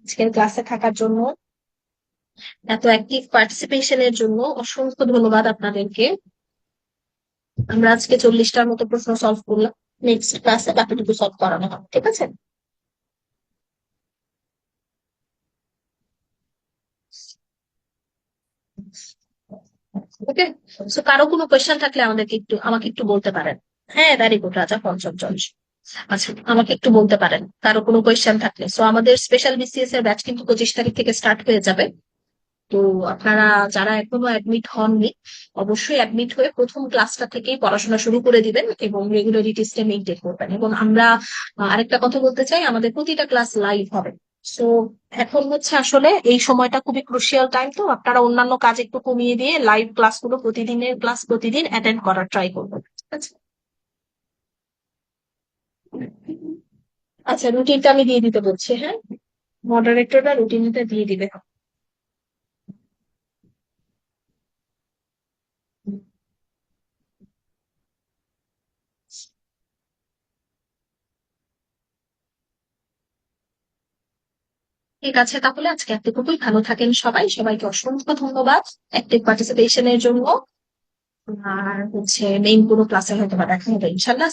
আজকের ক্লাসে থাকার জন্য, এত অ্যাক্টিভ পার্টিসিপেশনের জন্য অসংখ্য ধন্যবাদ আপনাদেরকে। আমরা আজকে 40টার মতো প্রশ্ন সলভ করলাম, নেক্সট ক্লাসে বাকিটুকু সলভ করানো হবে, ঠিক আছে? ওকে, সো কারো কোনো কোয়েশ্চেন থাকলে আমাকে একটু বলতে পারেন। হ্যাঁ, ভেরি গুড রাজা পঞ্চম জজ। আচ্ছা, আমাকে একটু বলতে পারেন কারো কোনো কোয়েশ্চেন থাকলে। সো আমাদের স্পেশাল বিসিএস এর ব্যাচ কিন্তু 25 তারিখ থেকে স্টার্ট হয়ে যাবে। তো আপনারা যারা এখনো অ্যাডমিট হননি, অবশ্যই অ্যাডমিট হয়ে প্রথম ক্লাসটা থেকেই পড়াশোনা শুরু করে দিবেন এবং রেগুলারিটিসটা মেনটেন করবেন। এবং আমরা আরেকটা কথা বলতে চাই, আমাদের প্রতিটা ক্লাস লাইভ হবে। সো এখন হচ্ছে আসলে এই সময়টা খুবই ক্রুশিয়াল টাইম, তো আপনারা অন্যান্য কাজ একটু কমিয়ে দিয়ে লাইভ ক্লাসগুলো, প্রতিদিনের ক্লাস প্রতিদিন অ্যাটেন্ড করার ট্রাই করবেন, ঠিক আছে? আচ্ছা, রুটিনটা আমি দিয়ে দিতে বলছি, হ্যাঁ, মডারেটররা রুটিনটা দিয়ে দিবে। ঠিক আছে, তাহলে আজকে এতটুকুই। ভালো থাকেন সবাই, সবাইকে অসংখ্য ধন্যবাদ অ্যাক্টিভ পার্টিসিপেশনের জন্য। আর হচ্ছে মেইন কোনো ক্লাসে হয়তো বা দেখা হবে ইনশাল্লাহ।